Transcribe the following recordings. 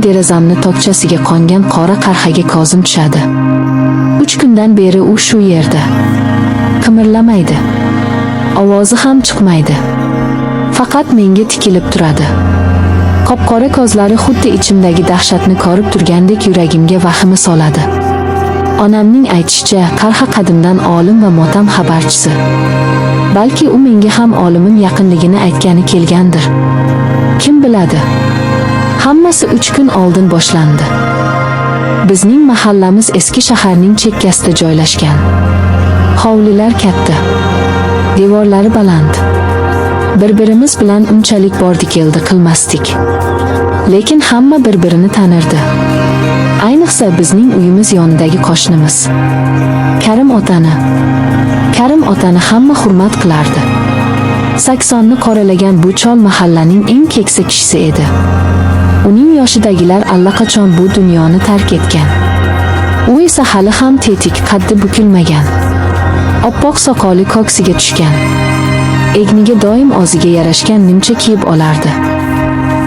derazamni tokchasiga qongan qora qarg'aga Kozim tushadi. 3 kundan beri u shu yerda. Qimirlamaydi. Ovozi ham chiqmaydi. Faqat menga tikilib turadi. Qop-qora ko'zlari xuddi ichimdagi dahshatni ko'rib turgandek yuragimga vahima soladi. Onamning aytishicha, qarg'a qadimdan olim va motam xabarchisi. Balki u menga ham olimim yaqinligini aytgani kelgandir. Kim biladi? Hammasi 3 kun oldin boshlandi. Bizning mahallamiz eski shaharning chekkasida joylashgan. Hovlilar katta. Devorlari baland. Bir-birimiz bilan unchalik bordi-keldi qilmasdik. Lekin hamma bir-birini tanirdi. Ayniqsa bizning uyimiz yonidagi qo'shnimiz. Karim otani hamma hurmat qilardi. 80 qoralagan bu chol mahallaning eng keksa kishisi edi. Uning yoshidagilar allaqachon bu dunyoni tark etgan. U esa hali ham tetik, qaddi bukilmagan. Oppoq soqoli ko'ksiga tushgan. Egniga doim o'ziga yarashgan nimcha kiyib olardi.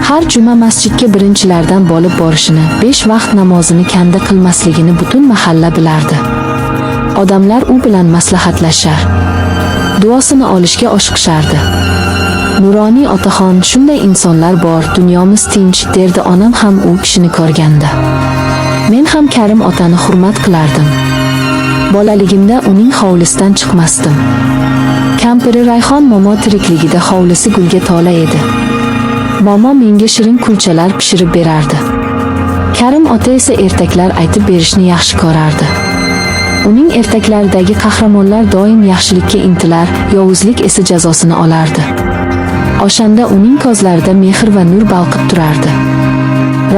Har juma masjidga birinchilardan bo'lib borishini, 5 vaqt namozini kanda qilmasligini butun mahalla bilardi. Odamlar u bilan maslahatlashar, duosini olishga oshiqishardi. Nuroniy otaxon, shunday insonlar bor, dunyomiz tinch, derdi onam ham u kishini ko'rganda. Men ham Karim otani hurmat qilardim. Bolaligimda uning hovlisidan chiqmasdim. Kampiri Rayhon momo tirikligida hovlisi gulga to'la edi. Momo menga shirin kulchalar pishirib berardi. Karim ota esa ertaklar aytib berishni yaxshi ko'rardi. Uning ertaklaridagi qahramonlar doim yaxshilikka intilar, yovuzlik esa jazosini olardi. O'shanda uning ko'zlarida mehr va nur balqib turardi.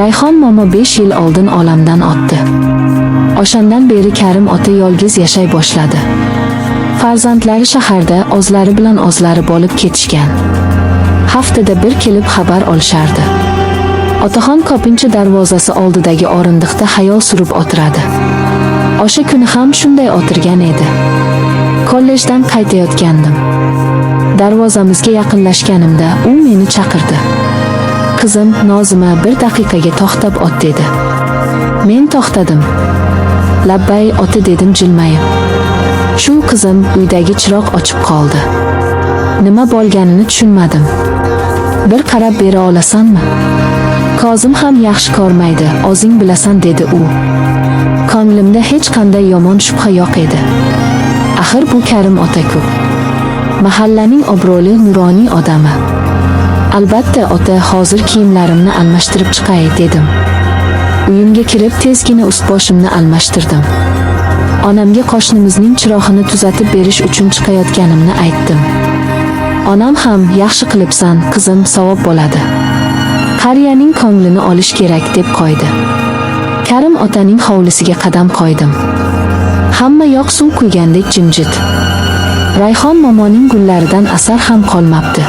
Rayhon momo 5 yil oldin olamdan o'tdi. O'shandan beri Karim ota yolg'iz yashay boshladi. Farzandlari shaharda o'zlari bilan o'zlari bo'lib ketishgan. Haftada bir kelib xabar olishardi. Otaxon ko'pincha darvozasi oldidagi o'rindiqda xayol surib o'tiradi. O'sha kuni ham shunday o'tirgan edi. Kollejdan qaytayotgandim. Darvozamizga yaqinlashganimda u meni chaqirdi. Qizim, Nozima, 1 daqiqaga to'xtab o't dedi. Men to'xtadim. Labbay ota dedim jilmayib. Shu qizim, uydagi chiroq ochib qoldi. Nima bo'lganini tushunmadim. Bir qarab bera olasanmi? Kozim ham yaxshi ko'rmaydi, o'zing bilasan dedi u. Ko'nglimda hech qanday yomon shubha yo'q edi. Axir bu Karim ota-ku. Mahallaning obro'li nuroniy odami. Albatta ota, hozir kiyimlarimni almashtirib chiqay dedim. Uyimga kirib tezgina ust-boshimni almashtirdim. Onamga qo'shnimizning chirog'ini tuzatib berish uchun chiqayotganimni aytdim. Onam ham, yaxshi qilibsan, qizim, savob bo'ladi. Qariyaning ko'nglini olish kerak deb qo'ydi. Karim otaning hovlisiga qadam qo'ydim. Hamma yoq suv quygandek jimjit. Rayhon momoning gullaridan asar ham qolmabdi.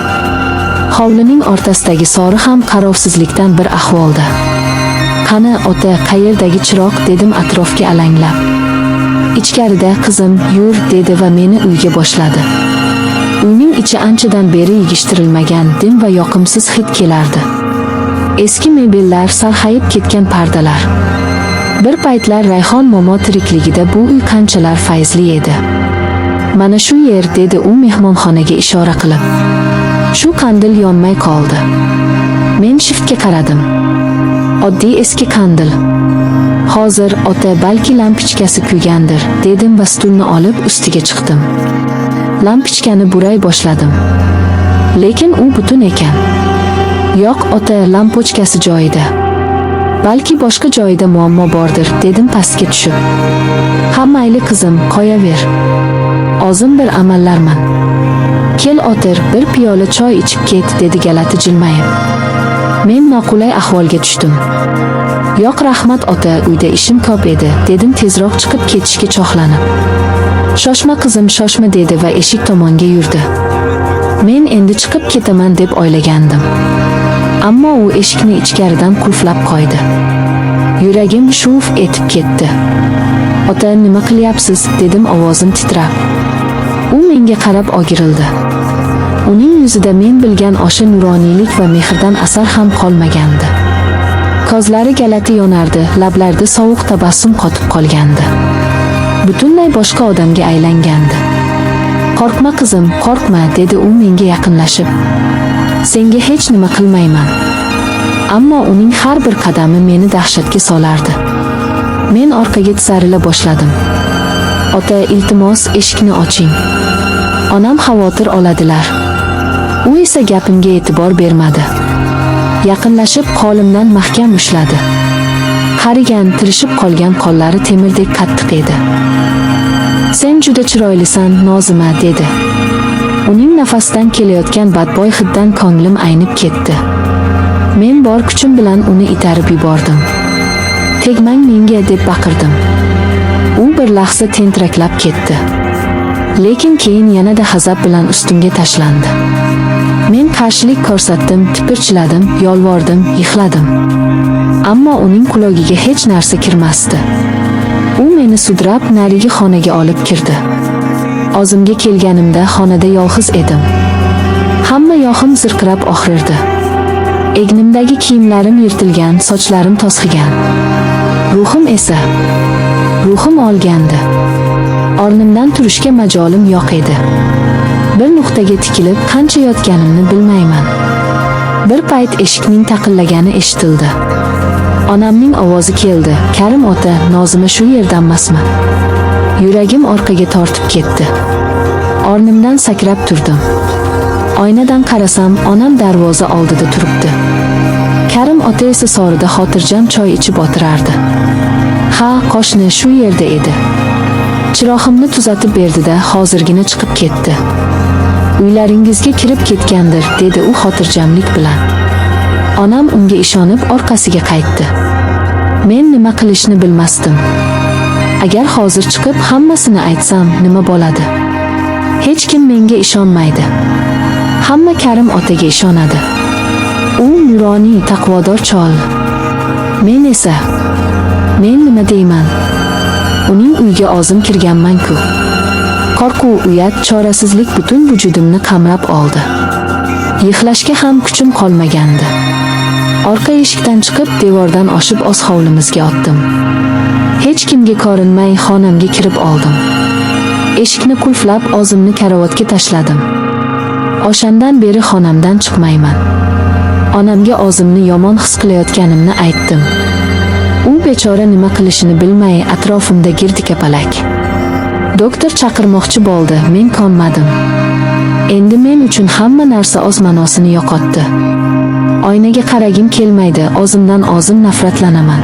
Hovlining o'rtasidagi sori ham qarovsizlikdan bir ahvolda. Qani ota, qayerdagi chiroq dedim atrofga alanglab. Ichkarida qizim, yur dedi va meni uyga boshladi. Uyning ichi anchadan beri yig'ishtirilmagan dim va yoqimsiz hid kelardi. Eski mebellar, sarg'ayib ketgan pardalar. Bir paytlar Rayhon momo tirikligida bu uy qanchalar fayzli edi. Mana shu yer dedi u mehmonxonaga ishora qilib. Shu qandil yonmay qoldi. Men shiftga qaradim. Oddiy eski qandil. Hozir ota, balki lampochkasi kuygandir dedim va stulni olib ustiga chiqdim. Lampochkani buray boshladim. Lekin u butun ekan. Yo'q ota, lampochkasi joyida. Balki boshqa joyida muammo bordir dedim pastga tushib. Ha mayli qizim, qo'yaver. Ozim bir amallarman. Kel o'tir, bir piyola choy ichib ket dedi galati jilmayib. Men noqulay ahvolga tushdim. Yo'q rahmat ota, uyda ishim ko'p edi dedim tezroq chiqib ketishga cho'xlanib. Shoshma qizim, shoshma dedi va eshik tomonga yurdi. Men endi chiqib ketaman deb o'ylagandim. Ammo u eshikni ichkaridan qulflab qo'ydi. Yuragim shuv etib ketdi. Ota, nima qilyapsiz dedim ovozim titrab. U menga qarab o'girildi. Uning yuzida men bilgan o'sha nuroniylik va mehrdan asar ham qolmagandi. Ko'zlari galati yonardi, lablarida sovuq tabassum qotib qolgandi. Butunlay boshqa odamga aylangandi. "Qo'rqma qizim, qo'rqma", dedi u menga yaqinlashib. "Senga hech nima qilmayman." Ammo uning har bir qadami meni dahshatga solardi. Men orqaga tisarila boshladim. "Ota, iltimos, eshikni oching. Onam xavotir oladilar." U esa gapimga e'tibor bermadi. Yaqinlashib qo'limdan mahkam ushladi. Qarigan, tirishib qolgan qo'llari temirdek qattiq edi. "Sen juda chiroylisan, Nozima", dedi. Uning nafasdan kelayotgan badbo'y hiddan ko'nglim aynib ketdi. Men bor kuchim bilan uni itarib yubordim. "Tegmang menga", deb baqirdim. U bir lahza tentiraklab ketdi. Lekin keyin yanada g'azab bilan ustimga tashlandi. Men qarshilik ko'rsatdim, tipirchiladim, yolvordim, yig'ladim. Ammo uning quloqiga hech narsa kirmasdi. U meni sudrab narigi xonaga olib kirdi. O'zimga kelganimda xonada yolg'iz edim. Hamma yoqim zirqirab og'rirdi. Egnimdagi kiyimlarim yirtilgan, sochlarim to'zg'igan. Ruhim olgandi. O'rnimdan turishga majolim yo'q edi. Bir nuqtaga tikilib qancha yotganimni bilmayman. Bir payt eshikning taqillagani eshitildi. Onamning ovozi keldi. "Karim ota, Nozima shu yerdanmasmi?" Yuragim orqaga tortib ketdi. O'rnimdan sakrab turdim. Oynadan qarasam, onam darvoza oldida turibdi. Karim ota esa sorida xotirjam choy ichib o'tirardi. Ha, qo'shni shu yerda edi. Chirog'imni tuzatib berdi-da, hozirgina chiqib ketdi. "Uylaringizga kirib ketgandir", dedi u xotirjamlik bilan. Onam unga ishonib orqasiga qaytdi. Men nima qilishni bilmasdim. Agar hozir chiqib hammasini aytsam, nima bo'ladi? Hech kim menga ishonmaydi. Hamma Karim otaga ishonadi. U nuroniy, taqvodor chol. Men nima deyman? Uning uyiga o'zim kirganman-ku. Qo'rquv, uyat, chorasizlik butun vujudimni qamrab oldi. Yig'lashga ham kuchim qolmagandi. Orqa eshikdan chiqib, devordan oshib o'z hovlimizga otdim. Hech kimga ko'rinmay xonamga kirib oldim. Eshikni qulflab, o'zimni karavotga tashladim. O'shandan beri xonamdan chiqmayman. Onamga o'zimni yomon his qilayotganimni aytdim. U bechora nima qilishini bilmay atrofimda girdi-kapalak. Doktor chaqirmoqchi bo'ldi, men ko'nmadim. Endi men uchun hamma narsa o'z ma'nosini yo'qotdi. Oynaga qaragim kelmaydi, o'zimdan o'zim nafratlanaman.